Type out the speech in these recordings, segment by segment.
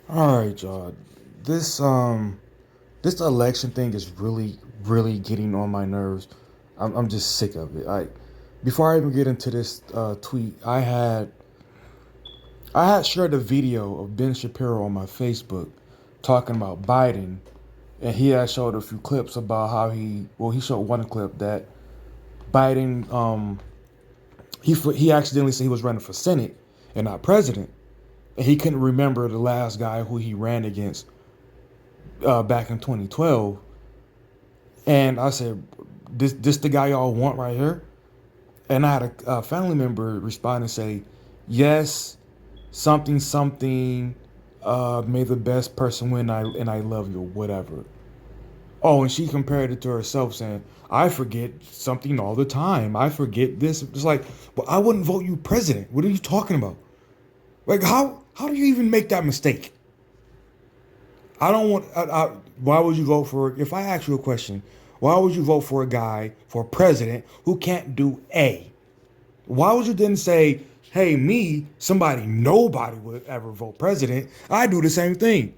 All right, y'all. This this election thing is really getting on my nerves. I'm just sick of it. Before I even get into this tweet, I had shared a video of Ben Shapiro on my Facebook talking about Biden, and he had showed a few clips about how he showed one clip that Biden he accidentally said he was running for Senate and not president, and he couldn't remember the last guy who he ran against back in 2012. And I said, this the guy y'all want right here? And I had a family member respond and say, yes, something, something, may the best person win, and I love you, whatever. Oh, and she compared it to herself saying, I forget something all the time. I forget this. It's like, well, I wouldn't vote you president. What are you talking about? Like, how do you even make that mistake? I don't want. Why would you vote for? If I ask you a question, why would you vote for a guy for president who can't do A? Why would you then say, "Hey, me, somebody nobody would ever vote president. I do the same thing."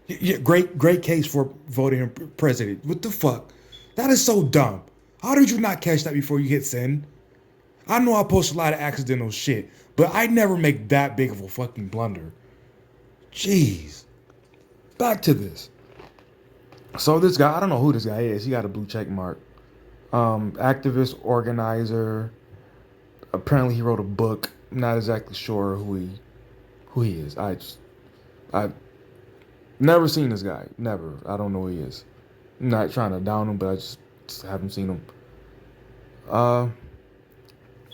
Yeah, great case for voting president. What the fuck? That is so dumb. How did you not catch that before you hit send? I know I post a lot of accidental shit, but I never make that big of a fucking blunder. Jeez. Back to this. So this guy, I don't know who this guy is. He got a blue check mark. Activist, organizer. Apparently, he wrote a book. Not exactly sure who he is. I never seen this guy. Never. I don't know who he is. I'm not trying to down him, but I just haven't seen him. Uh,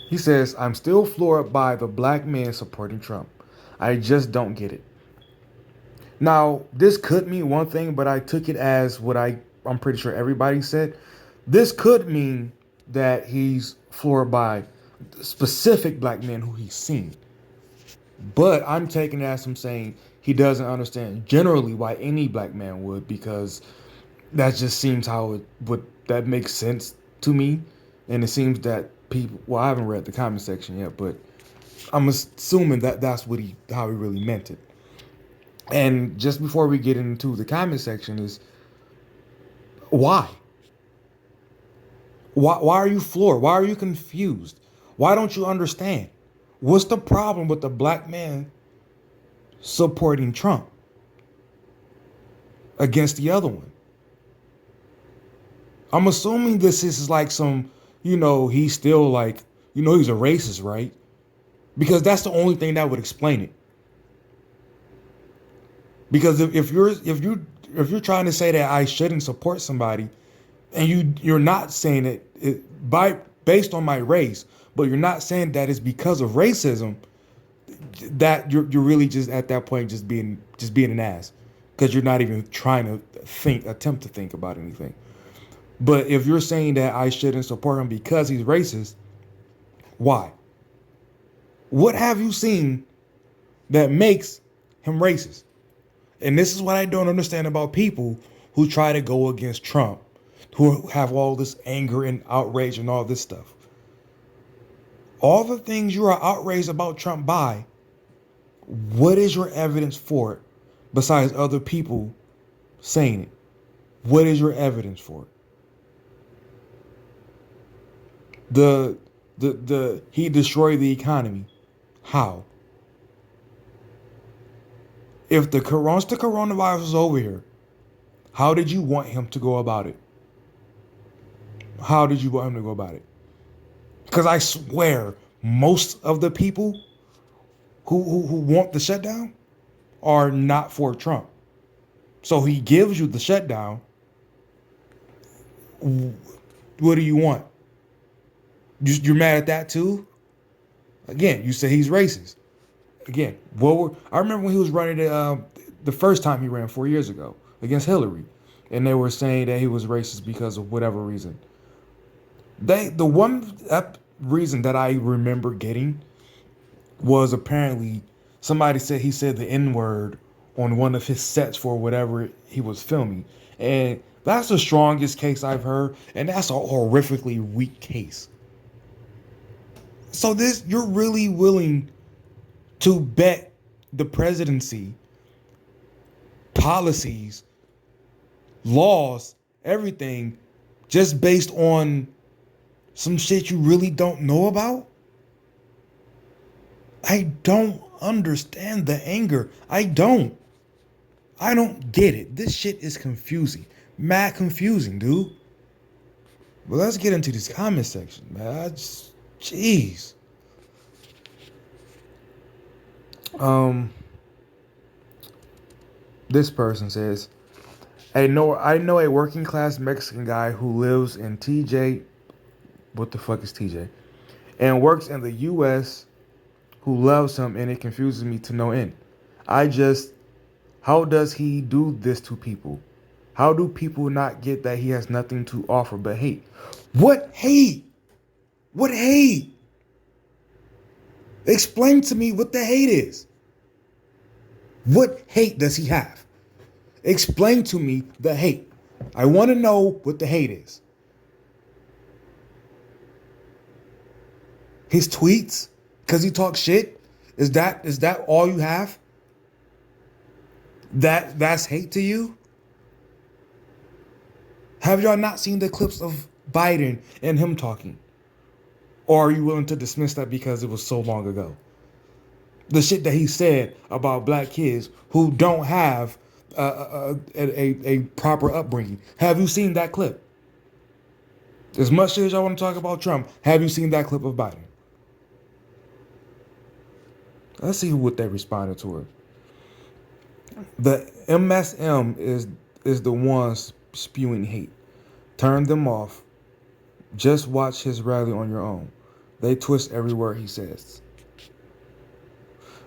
he says, "I'm still floored by the black men supporting Trump. I just don't get it." Now, this could mean one thing, but I took it as what I'm pretty sure everybody said. This could mean that he's floored by specific black men who he's seen. But I'm taking it as him saying he doesn't understand generally why any black man would, because that just seems how it would that makes sense to me. And it seems that people, well, I haven't read the comment section yet, but I'm assuming that that's what he how he really meant it. And just before we get into the comment section is why? Why are you floored? Why are you confused? Why don't you understand? What's the problem with the black man supporting Trump against the other one? I'm assuming this is like some, he's still like, he's a racist, right? Because that's the only thing that would explain it. Because if you're trying to say that I shouldn't support somebody, and you're not saying it by based on my race, but you're not saying that it's because of racism, that you're really just at that point just being an ass, because you're not even trying to attempt to think about anything. But if you're saying that I shouldn't support him because he's racist, why? What have you seen that makes him racist? And this is what I don't understand about people who try to go against Trump, who have all this anger and outrage and all this stuff. All the things you are outraged about Trump by, what is your evidence for it besides other people saying it? What is your evidence for it? The he destroyed the economy. How? If once the coronavirus was over here, how did you want him to go about it? How did you want him to go about it? Because I swear, most of the people who want the shutdown are not for Trump. So he gives you the shutdown. What do you want? You're mad at that too? Again, you say he's racist. Again, I remember when he was running the first time he ran 4 years ago against Hillary, and they were saying that he was racist because of whatever reason. The one reason that I remember getting was apparently somebody said he said the N word on one of his sets for whatever he was filming, and that's the strongest case I've heard, and that's a horrifically weak case. So you're really willing to bet the presidency policies, laws, everything, just based on some shit you really don't know about? I don't understand the anger. I don't get it. This shit is confusing. Mad confusing, dude. But let's get into this comment section, man. Jeez. This person says, I know a working class Mexican guy who lives in TJ. What the fuck is TJ? And works in the US who loves him, and it confuses me to no end. How does he do this to people? How do people not get that he has nothing to offer but hate? What hate? What hate? Explain to me what the hate is. What hate does he have? Explain to me the hate. I want to know what the hate is. His tweets? Because he talks shit? Is that all you have? That's hate to you? Have y'all not seen the clips of Biden and him talking? Or are you willing to dismiss that because it was so long ago? The shit that he said about black kids who don't have a proper upbringing. Have you seen that clip? As much as y'all want to talk about Trump, have you seen that clip of Biden? Let's see what they responded to her. The MSM is the ones spewing hate. Turn them off. Just watch his rally on your own. They twist every word he says.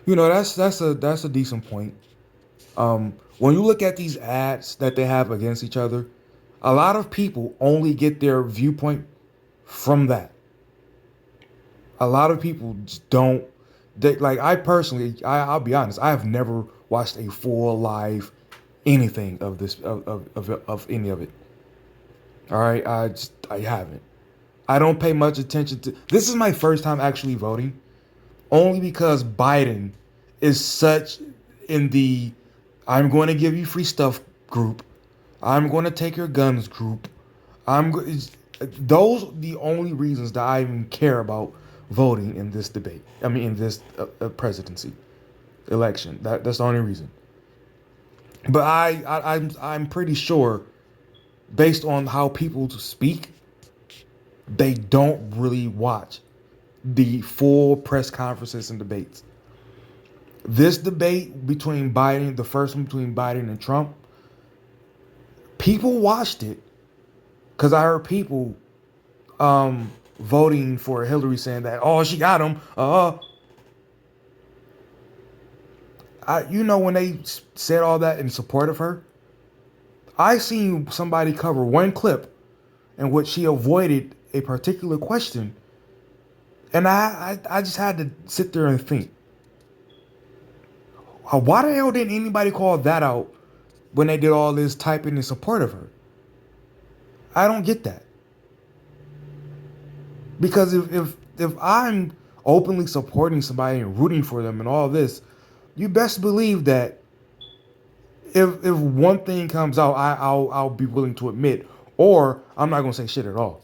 You know, that's a decent point. When you look at these ads that they have against each other, a lot of people only get their viewpoint from that. A lot of people just don't. I personally, I'll be honest, I have never watched a full live anything of this of any of it. All right, I haven't. I don't pay much attention to. This is my first time actually voting, only because Biden is such in the I'm going to give you free stuff group. I'm going to take your guns group. Those are the only reasons that I even care about voting in this debate. I mean, in this presidency election. That's the only reason. But I'm pretty sure, based on how people speak, they don't really watch the full press conferences and debates. This debate between Biden, the first one between Biden and Trump, people watched it because I heard people voting for Hillary saying that, oh, she got him. When they said all that in support of her, I seen somebody cover one clip in which she avoided a particular question, and I just had to sit there and think, why the hell didn't anybody call that out when they did all this typing in support of her? I don't get that. Because if I'm openly supporting somebody and rooting for them and all this, you best believe that if one thing comes out, I'll be willing to admit, or I'm not gonna say shit at all.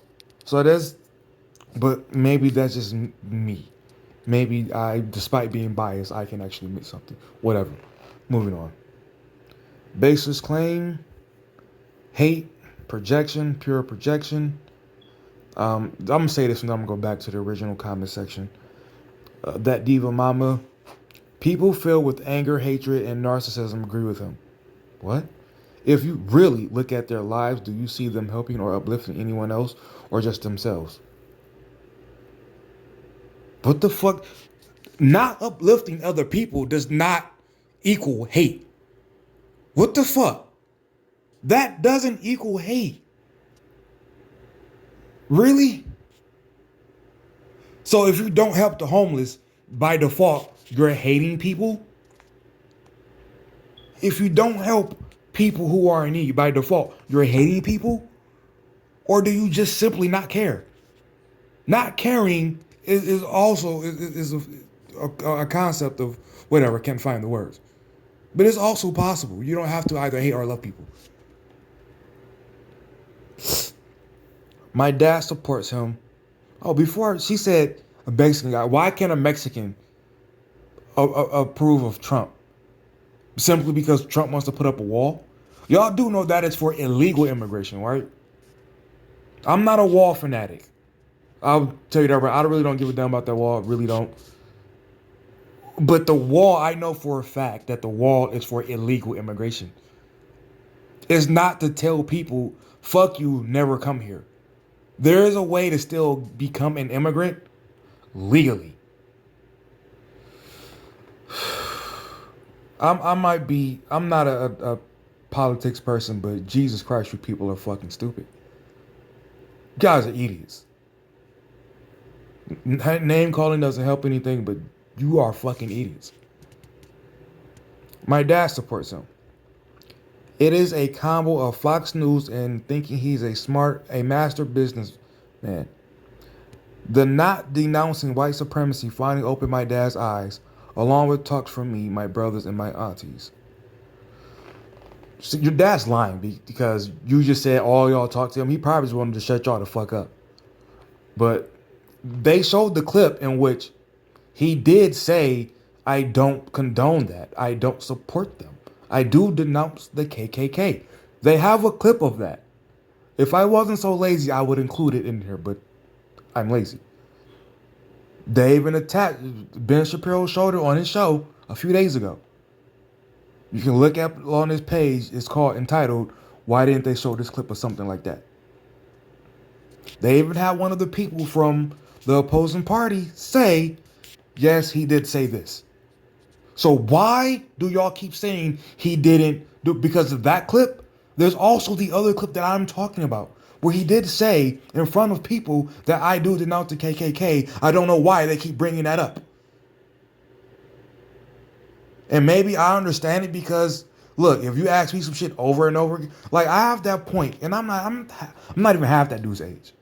But maybe that's just me. Maybe despite being biased, I can actually admit something. Whatever. Moving on. Baseless claim, hate, projection, pure projection. I'm gonna say this and I'm gonna go back to the original comment section. That diva mama. People filled with anger, hatred, and narcissism agree with him. What? If you really look at their lives, do you see them helping or uplifting anyone else or just themselves? What the fuck? Not uplifting other people does not equal hate. What the fuck? That doesn't equal hate. Really? So if you don't help the homeless, by default, you're hating people? If you don't help people who are in need, by default, you're hating people? Or do you just simply not care? Not caring is also a concept of whatever, can't find the words. But it's also possible. You don't have to either hate or love people. My dad supports him. Oh, before she said a Mexican guy, why can't a Mexican approve of Trump? Simply because Trump wants to put up a wall? Y'all do know that it's for illegal immigration, right? I'm not a wall fanatic. I'll tell you that right. I really don't give a damn about that wall. Really don't. But the wall, I know for a fact that the wall is for illegal immigration. It's not to tell people, fuck you, never come here. There is a way to still become an immigrant legally. I'm not a politics person, but Jesus Christ, you people are fucking stupid. You guys are idiots. Name calling doesn't help anything, but you are fucking idiots. My dad supports him. It is a combo of Fox News and thinking he's a master businessman. The not denouncing white supremacy finally opened my dad's eyes, along with talks from me, my brothers, and my aunties. So your dad's lying because you just said all y'all talked to him. He probably just wanted to shut y'all the fuck up. But they showed the clip in which he did say, I don't condone that. I don't support them. I do denounce the KKK. They have a clip of that. If I wasn't so lazy, I would include it in here, but I'm lazy. They even attacked Ben Shapiro showed it on his show a few days ago. You can look up on his page. It's entitled, Why Didn't They Show This Clip or something like that. They even had one of the people from the opposing party say, yes, he did say this. So why do y'all keep saying he didn't do because of that clip? There's also the other clip that I'm talking about where he did say in front of people that I do denounce the KKK. I don't know why they keep bringing that up. And maybe I understand it because, look, if you ask me some shit over and over again, like I have that point, and I'm not even half that dude's age.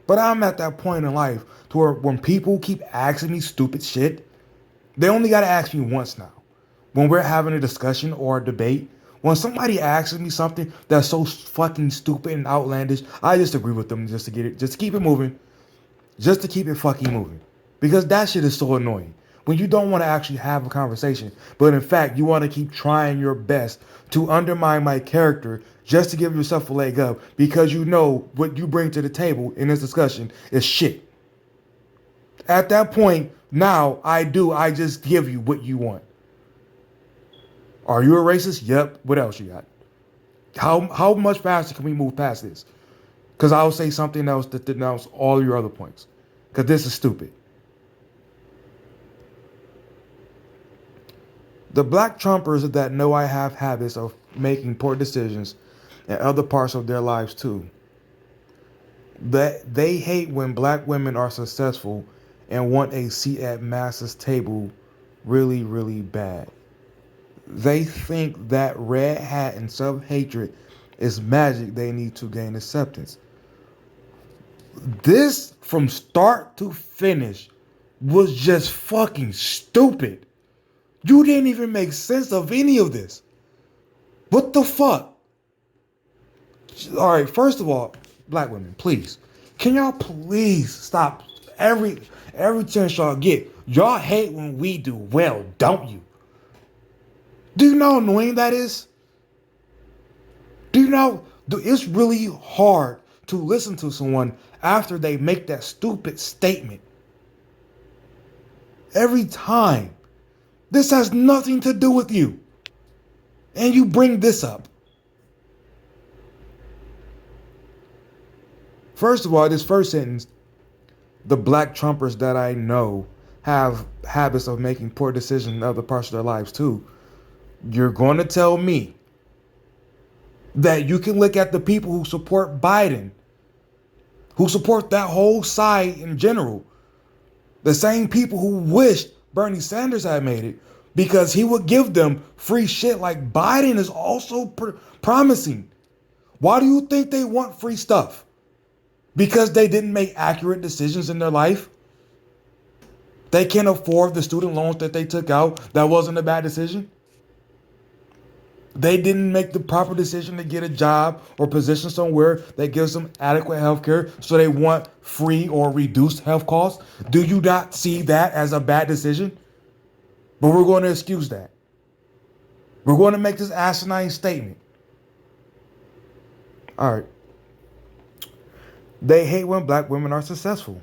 But I'm at that point in life to where when people keep asking me stupid shit, they only got to ask me once now. When we're having a discussion or a debate, when somebody asks me something that's so fucking stupid and outlandish, I just agree with them just to keep it moving. Just to keep it fucking moving. Because that shit is so annoying. When you don't want to actually have a conversation, but in fact, you want to keep trying your best to undermine my character just to give yourself a leg up because you know what you bring to the table in this discussion is shit. At that point, now I just give you what you want. Are you a racist? Yep. What else you got? How much faster can we move past this? Because I'll say something else that denounce all your other points. Because this is stupid. The black Trumpers that know I have habits of making poor decisions in other parts of their lives too. That they hate when black women are successful and want a seat at masses table really, really bad. They think that red hat and self-hatred is magic they need to gain acceptance. This, from start to finish, was just fucking stupid. You didn't even make sense of any of this. What the fuck? All right, first of all, black women, please. Can y'all please stop every chance y'all get? Y'all hate when we do well, don't you? Do you know how annoying that is? Do you know? It's really hard to listen to someone after they make that stupid statement. Every time. This has nothing to do with you. And you bring this up. First of all, this first sentence, the black Trumpers that I know have habits of making poor decisions in other parts of their lives too. You're going to tell me that you can look at the people who support Biden, who support that whole side in general, the same people who wished Bernie Sanders had made it because he would give them free shit like Biden is also promising. Why do you think they want free stuff? Because they didn't make accurate decisions in their life? They can't afford the student loans that they took out. That wasn't a bad decision? They didn't make the proper decision to get a job or position somewhere that gives them adequate health care, so they want free or reduced health costs. Do you not see that as a bad decision? But we're going to excuse that. We're going to make this asinine statement. All right. They hate when black women are successful.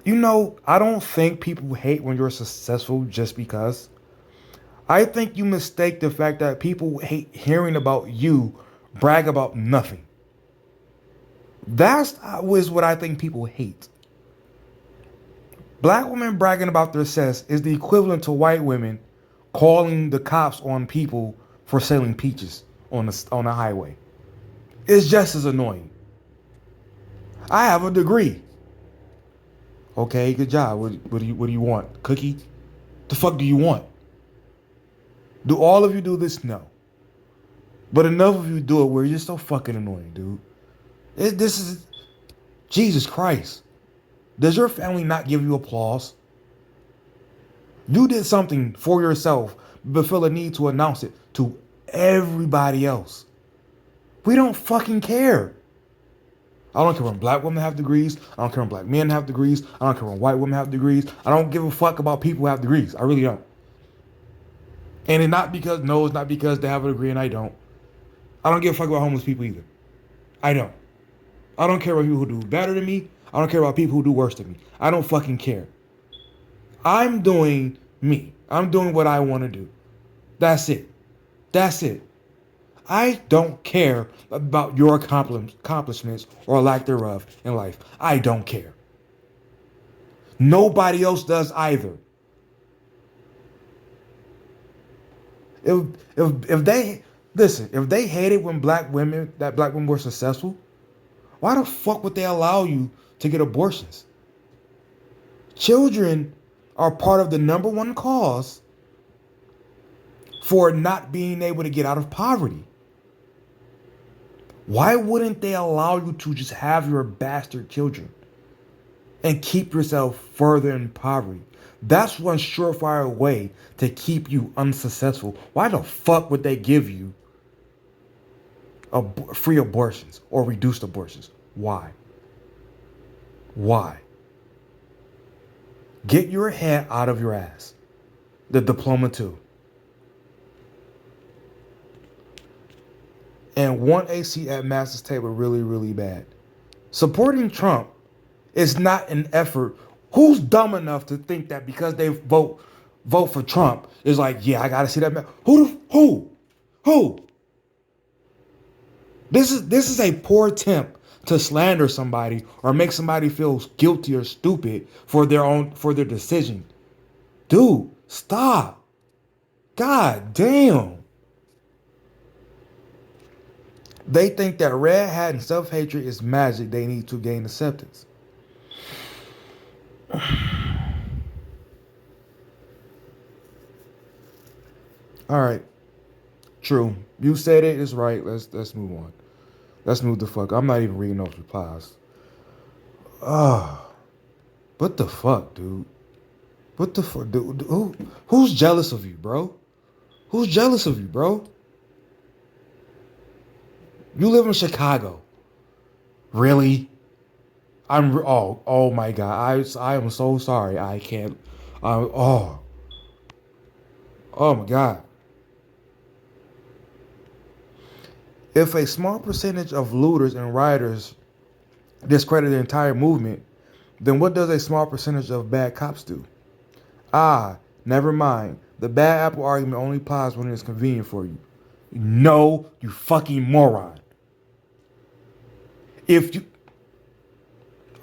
You know, I don't think people hate when you're successful just because. I think you mistake the fact that people hate hearing about you brag about nothing. That's what I think people hate. Black women bragging about their success is the equivalent to white women calling the cops on people for selling peaches on the highway. It's just as annoying. I have a degree. Okay, good job. What do you want? Cookie? The fuck do you want? Do all of you do this? No. But enough of you do it where you're so fucking annoying, dude. This is Jesus Christ. Does your family not give you applause? You did something for yourself, but feel a need to announce it to everybody else. We don't fucking care. I don't care when black women have degrees. I don't care when black men have degrees. I don't care when white women have degrees. I don't give a fuck about people who have degrees. I really don't. And it's not because they have a degree and I don't. I don't give a fuck about homeless people either. I don't. I don't care about people who do better than me. I don't care about people who do worse than me. I don't fucking care. I'm doing me. I'm doing what I want to do. That's it. That's it. I don't care about your accomplishments or lack thereof in life. I don't care. Nobody else does either. If they hated when black women were successful, why the fuck would they allow you to get abortions? Children are part of the number one cause for not being able to get out of poverty. Why wouldn't they allow you to just have your bastard children and keep yourself further in poverty? That's one surefire way to keep you unsuccessful. Why the fuck would they give you free abortions or reduced abortions? Why? Why? Get your head out of your ass. The diploma too. And want a seat at master's table really, really bad. Supporting Trump is not an effort. Who's dumb enough to think that because they vote for Trump is like, yeah, I gotta see that man. Who? This is a poor attempt to slander somebody or make somebody feel guilty or stupid for their decision. Dude, stop. God damn. They think that red hat and self-hatred is magic they need to gain acceptance. All right. True. You said it. It's right. Let's move on. Let's move the fuck. I'm not even reading those replies. What the fuck, dude? What the fuck, dude? Who's jealous of you, bro? Who's jealous of you, bro? You live in Chicago. Really? Oh my God. I am so sorry. I can't. Oh my God. If a small percentage of looters and rioters discredit the entire movement, then what does a small percentage of bad cops do? Never mind. The bad apple argument only applies when it's convenient for you. No, you fucking moron.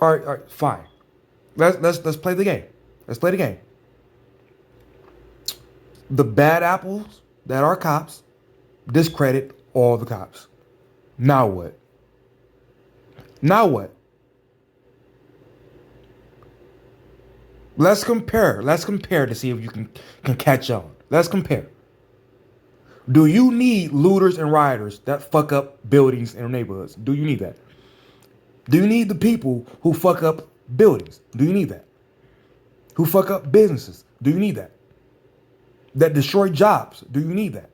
All right, fine. Let's play the game. Let's play the game. The bad apples that are cops discredit all the cops. Now what? Now what? Let's compare. Let's compare to see if you can catch on. Let's compare. Do you need looters and rioters that fuck up buildings in neighborhoods? Do you need that? Do you need the people who fuck up buildings? Do you need that? who fuck up businesses. Do you need that? That destroy jobs. Do you need that?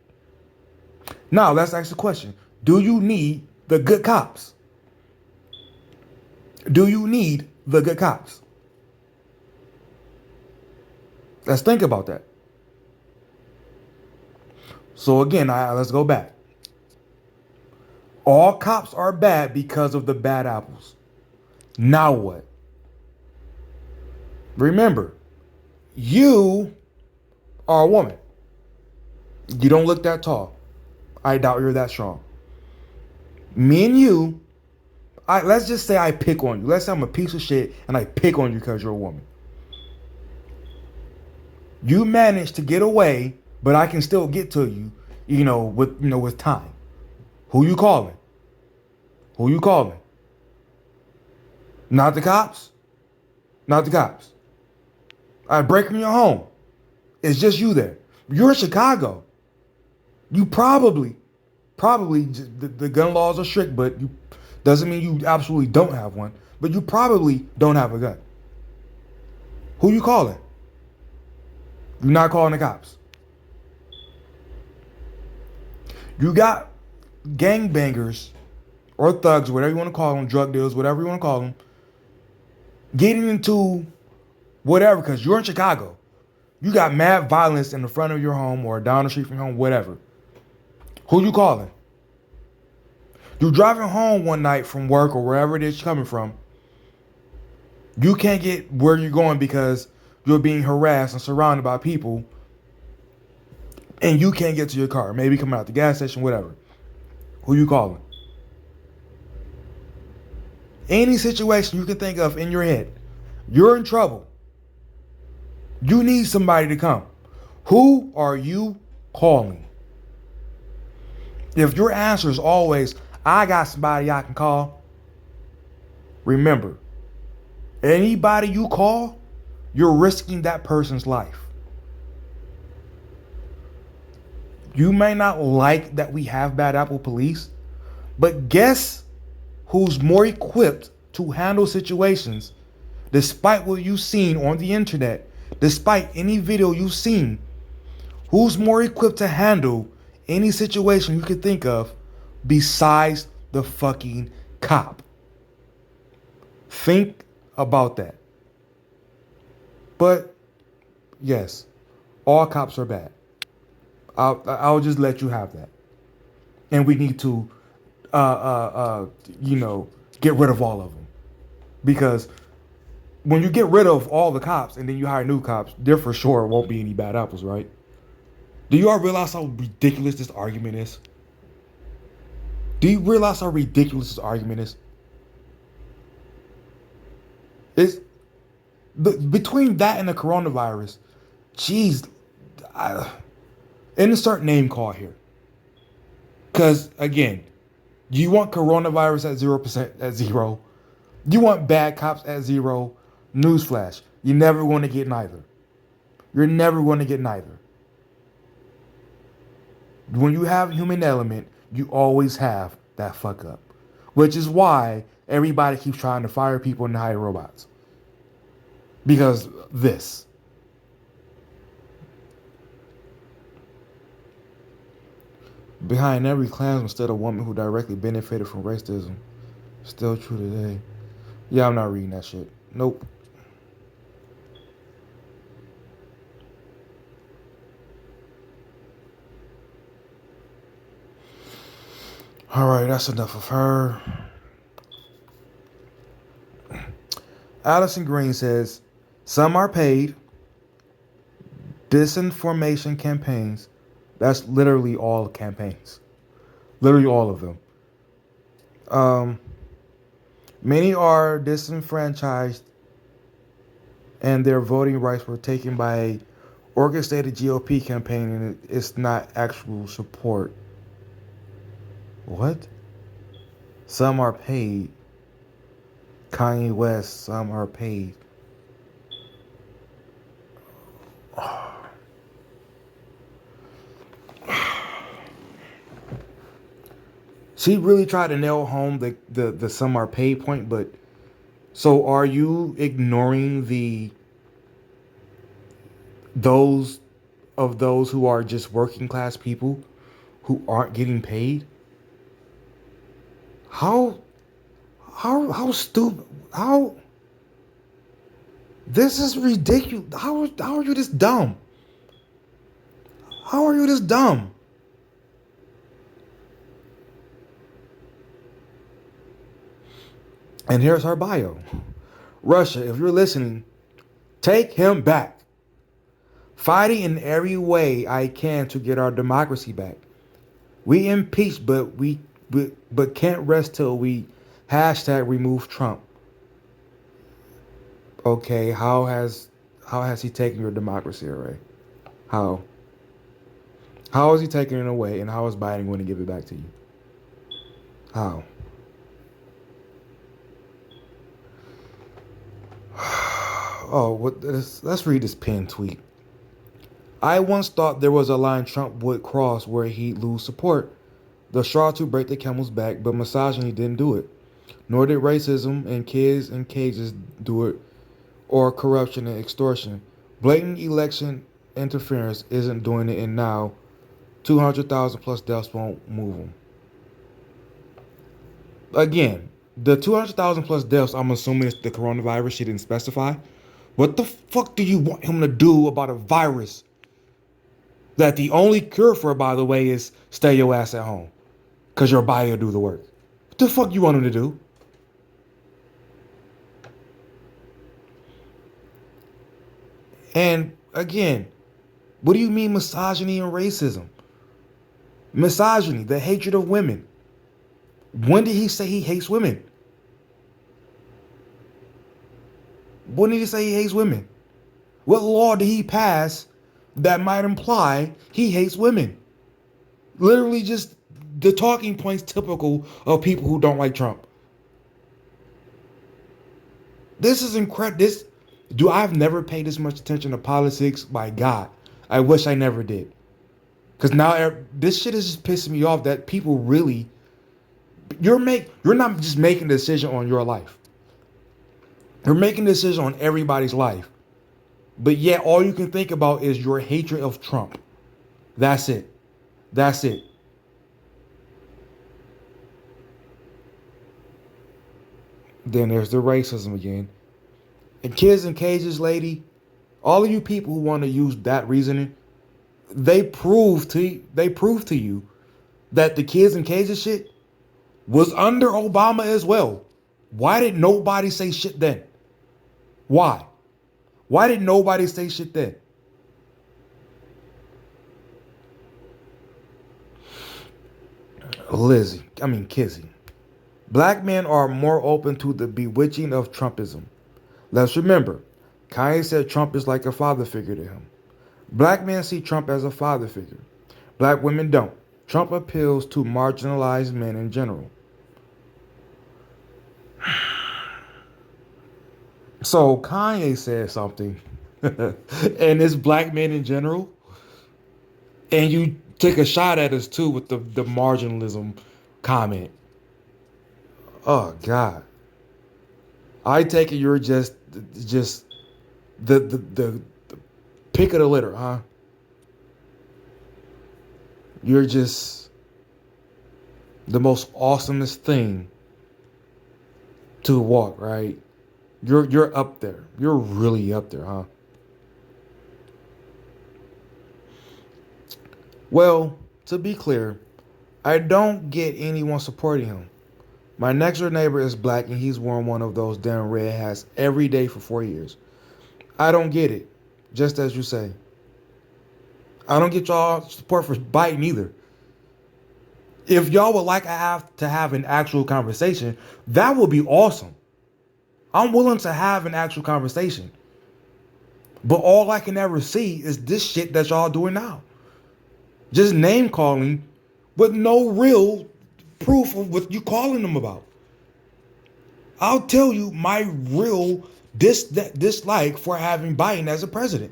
Now, let's ask the question. Do you need the good cops? Do you need the good cops? Let's think about that. So again, let's go back. All cops are bad because of the bad apples. Now what? Remember, you are a woman. You don't look that tall. I doubt you're that strong. Me and you, let's just say I pick on you. Let's say I'm a piece of shit and I pick on you because you're a woman. You manage to get away, but I can still get to you, with time. Who you calling? Who you calling? Not the cops? Not the cops. I break in your home. It's just you there. You're in Chicago. You probably, the gun laws are strict, but you doesn't mean you absolutely don't have one. But you probably don't have a gun. Who you calling? You're not calling the cops. You got gangbangers or thugs, whatever you want to call them, drug dealers, whatever you want to call them, getting into whatever, because you're in Chicago. You got mad violence in the front of your home or down the street from your home, whatever. Who you calling? You're driving home one night from work or wherever it is you're coming from. You can't get where you're going because you're being harassed and surrounded by people, and you can't get to your car. Maybe coming out the gas station, whatever. Who you calling? Any situation you can think of in your head. You're in trouble. You need somebody to come. Who are you calling? If your answer is always, I got somebody I can call, remember, anybody you call, you're risking that person's life. You may not like that we have bad apple police, but guess who's more equipped to handle situations, despite what you've seen on the internet, despite any video you've seen, who's more equipped to handle any situation you could think of besides the fucking cop? Think about that. But yes, all cops are bad. I'll just let you have that. And we need to, get rid of all of them. Because when you get rid of all the cops and then you hire new cops, there for sure won't be any bad apples, right? Do you all realize how ridiculous this argument is? Do you realize how ridiculous this argument is? It's between that and the coronavirus. Jeez, insert name call here. Because again, you want coronavirus at 0% at 0. You want bad cops at 0. Newsflash: you're never going to get neither. You're never going to get neither. When you have human element, you always have that fuck up. Which is why everybody keeps trying to fire people and hire robots. Because this. Behind every Klansman stood a woman who directly benefited from racism. Still true today. Yeah, I'm not reading that shit. Nope. All right, that's enough of her. Allison Green says, some are paid disinformation campaigns. That's literally all campaigns. Literally all of them. Many are disenfranchised and their voting rights were taken by a orchestrated GOP campaign, and it's not actual support. What? Some are paid. Kanye West, some are paid. She really tried to nail home the some are paid point, but so are you ignoring the those those who are just working class people who aren't getting paid. How how stupid? How this is ridiculous? How are you this dumb? How are you this dumb? And here's her bio. Russia, if you're listening, take him back. Fighting in every way I can to get our democracy back. We impeached, but can't rest till we hashtag remove Trump. Okay, how has he taken your democracy away? How? How is he taking it away, and how is Biden going to give it back to you? How? Oh, let's read this pinned tweet. I once thought there was a line Trump would cross where he'd lose support. The straw to break the camel's back, but misogyny didn't do it. Nor did racism and kids in cages do it, or corruption and extortion. Blatant election interference isn't doing it, and now 200,000 plus deaths won't move him. Again, the 200,000 plus deaths, I'm assuming it's the coronavirus. She didn't specify. What the fuck do you want him to do about a virus that the only cure for, by the way, is stay your ass at home? Because your body will do the work. What the fuck you want him to do? And again, what do you mean misogyny and racism? Misogyny, the hatred of women. When did he say he hates women? When did he say he hates women? What law did he pass that might imply he hates women? Literally just the talking points typical of people who don't like Trump. This is incredible. I've never paid this much attention to politics. My God, I wish I never did. Because now this shit is just pissing me off that people really, you're not just making a decision on your life. You're making a decision on everybody's life. But yet all you can think about is your hatred of Trump. That's it. That's it. Then there's the racism again. And kids in cages, lady, all of you people who want to use that reasoning, they prove to you that the kids in cages shit was under Obama as well. Why did nobody say shit then? Why? Why did nobody say shit then? Kizzy. Black men are more open to the bewitching of Trumpism. Let's remember, Kanye said Trump is like a father figure to him. Black men see Trump as a father figure. Black women don't. Trump appeals to marginalized men in general. So Kanye said something, and it's black men in general, and you take a shot at us too with the marginalism comment. Oh God, I take it you're just the pick of the litter, huh? You're just the most awesomest thing to walk, right? You're up there. You're really up there, huh? Well, to be clear, I don't get anyone supporting him. My next door neighbor is black and he's worn one of those damn red hats every day for 4 years. I don't get it. Just as you say. I don't get y'all support for Biden either. If y'all would like to have an actual conversation, that would be awesome. I'm willing to have an actual conversation. But all I can ever see is this shit that y'all doing now. Just name calling with no real proof of what you calling them about. I'll tell you my real dislike for having Biden as a president.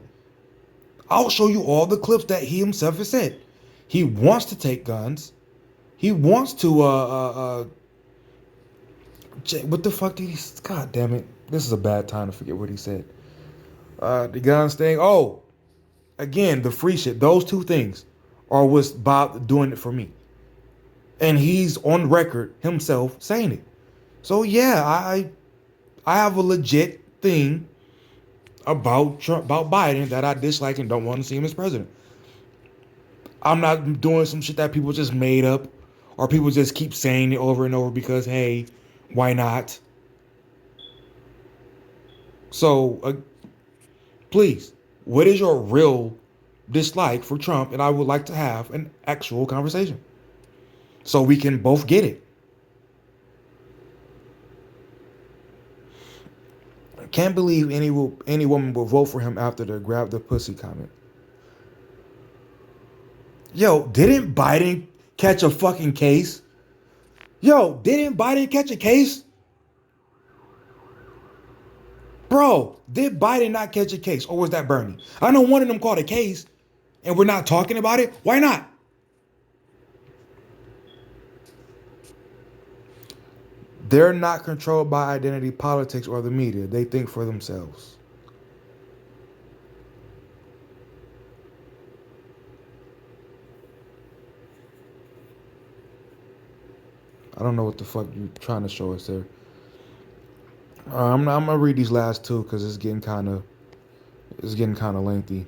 I'll show you all the clips that he himself has said. He wants to take guns. He wants to what the fuck did he? God damn it! This is a bad time to forget what he said. The guns thing. Oh, Again, the free shit. Those two things are what's Bob doing it for me. And he's on record himself saying it. So yeah, I have a legit thing about Trump, about Biden that I dislike and don't want to see him as president. I'm not doing some shit that people just made up or people just keep saying it over and over because, hey, why not? So, please, what is your real dislike for Trump? And I would like to have an actual conversation so we can both get it. I can't believe any woman will vote for him after the grab the pussy comment. Yo, didn't Biden catch a fucking case? Yo, didn't Biden catch a case? Bro, did Biden not catch a case? Or was that Bernie? I know one of them caught a case and we're not talking about it. Why not? They're not controlled by identity politics or the media. They think for themselves. I don't know what the fuck you trying to show us there. I'm gonna read these last two because it's getting kind of lengthy.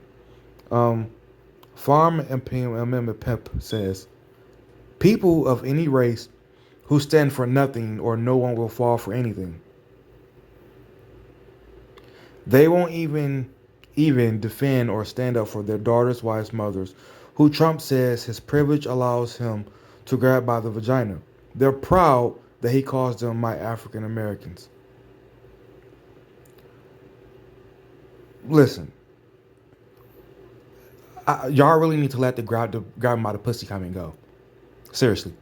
Farm Amendment Pep says, people of any race who stand for nothing or no one will fall for anything. They won't even defend or stand up for their daughters, wives, mothers, who Trump says his privilege allows him to grab by the vagina. They're proud that he calls them my African Americans. Listen, y'all really need to let the grab him by the pussy comment go. Seriously.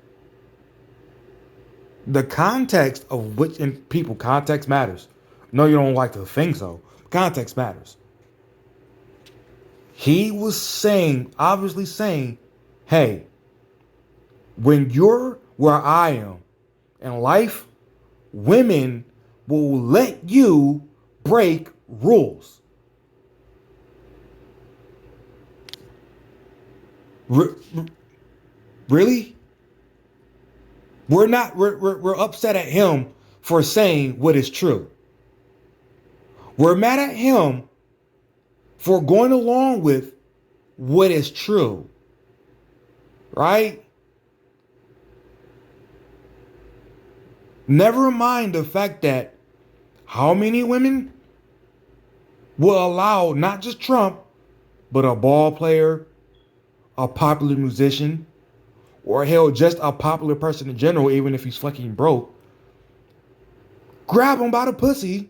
The context of which context matters. No, you don't like to think so. Context matters. He was obviously saying, hey, when you're where I am in life, women will let you break rules. Really? We're upset at him for saying what is true. We're mad at him for going along with what is true. Right? Never mind the fact that how many women will allow not just Trump, but a ball player, a popular musician, or hell, just a popular person in general, even if he's fucking broke, grab him by the pussy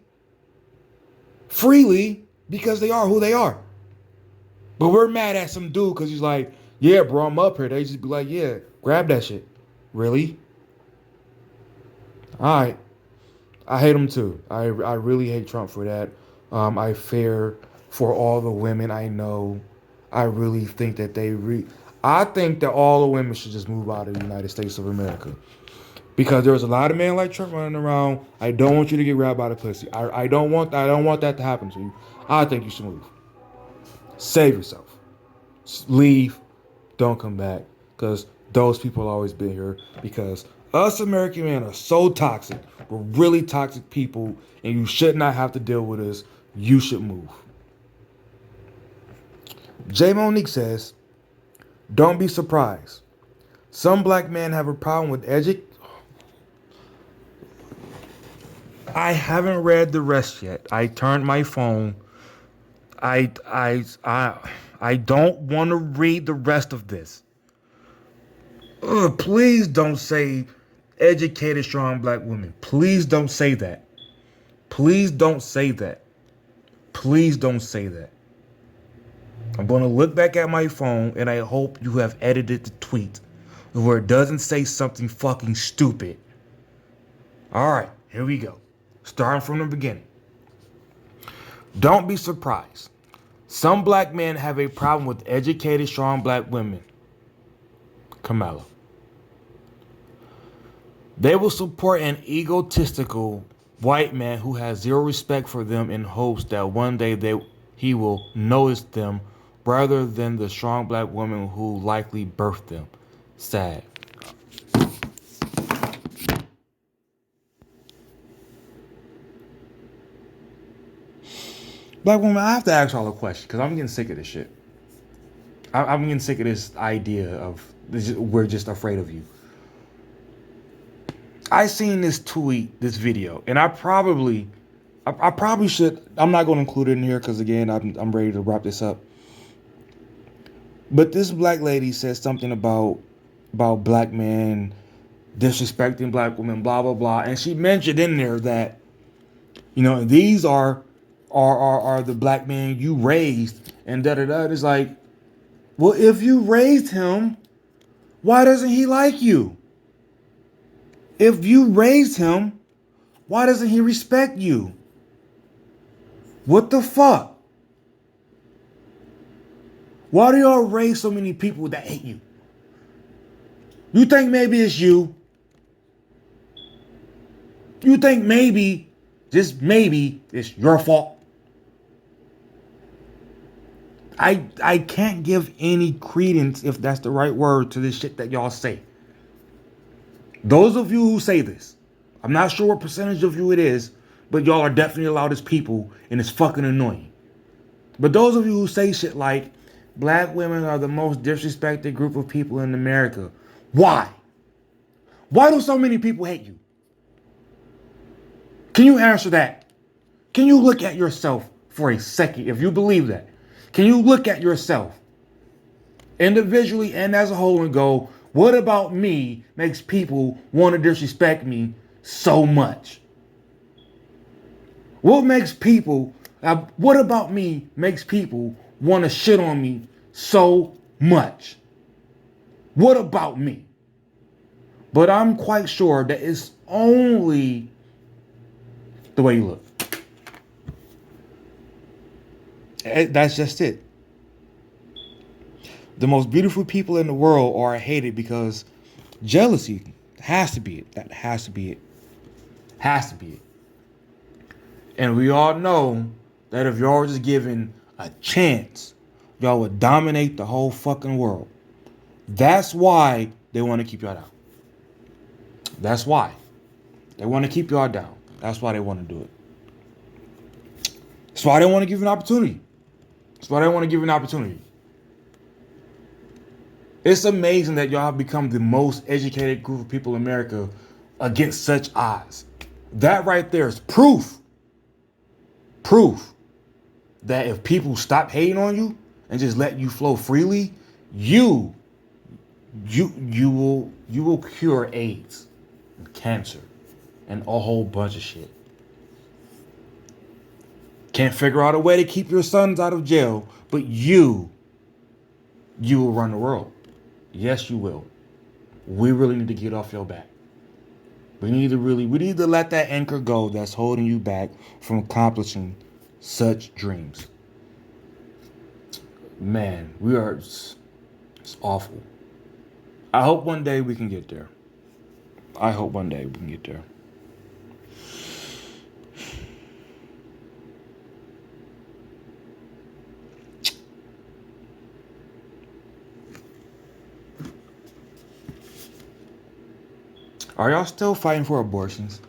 freely because they are who they are. But we're mad at some dude because he's like, yeah, bro, I'm up here. They just be like, yeah, grab that shit. Really? All right. I hate him too. I really hate Trump for that. I fear for all the women I know. I really think that I think that all the women should just move out of the United States of America. Because there's a lot of men like Trump running around. I don't want you to get grabbed by the pussy. I don't want that to happen to you. I think you should move. Save yourself. Leave. Don't come back. Because those people always been here. Because us American men are so toxic. We're really toxic people. And you should not have to deal with us. You should move. J. Monique says, don't be surprised. Some black men have a problem with I haven't read the rest yet. I turned my phone. I don't want to read the rest of this. Please don't say educated, strong black women. Please don't say that. Please don't say that. Please don't say that. I'm going to look back at my phone and I hope you have edited the tweet where it doesn't say something fucking stupid. All right, here we go. Starting from the beginning. Don't be surprised. Some black men have a problem with educated, strong black women. Kamala. They will support an egotistical white man who has zero respect for them in hopes that one day he will notice them rather than the strong black woman who likely birthed them. Sad. Black woman, I have to ask y'all a question because I'm getting sick of this shit. I'm getting sick of this idea of we're just afraid of you. I seen this tweet, this video, and I probably should. I'm not going to include it in here because again, I'm ready to wrap this up. But this black lady said something about black men disrespecting black women, blah blah blah, and she mentioned in there that these are the black men you raised and da da da. It's like, well, if you raised him, why doesn't he like you? If you raised him, why doesn't he respect you? What the fuck? Why do y'all raise so many people that hate you? You think maybe it's you? You think maybe, just maybe, it's your fault? I can't give any credence, if that's the right word, to this shit that y'all say. Those of you who say this, I'm not sure what percentage of you it is, but y'all are definitely the loudest people, and it's fucking annoying. But those of you who say shit like, black women are the most disrespected group of people in America, why? Why do so many people hate you? Can you answer that? Can you look at yourself for a second if you believe that? Can you look at yourself individually and as a whole and go, what about me makes people want to disrespect me so much? What about me makes people want to shit on me so much? What about me? But I'm quite sure that it's only the way you look. That's just it. The most beautiful people in the world are hated because jealousy has to be it. That has to be it. Has to be it. And we all know that if y'all were just given a chance, y'all would dominate the whole fucking world. That's why they want to keep y'all down. That's why. They want to keep y'all down. That's why they want to do it. That's why they want to give you an opportunity. That's why they want to give you an opportunity. It's amazing that y'all have become the most educated group of people in America against such odds. That right there is proof that if people stop hating on you and just let you flow freely, you will cure AIDS and cancer and a whole bunch of shit. Can't figure out a way to keep your sons out of jail, but you will run the world. Yes, you will. We really need to get off your back. We need to let that anchor go that's holding you back from accomplishing such dreams. Man, it's awful. I hope one day we can get there. I hope one day we can get there. Are y'all still fighting for abortions?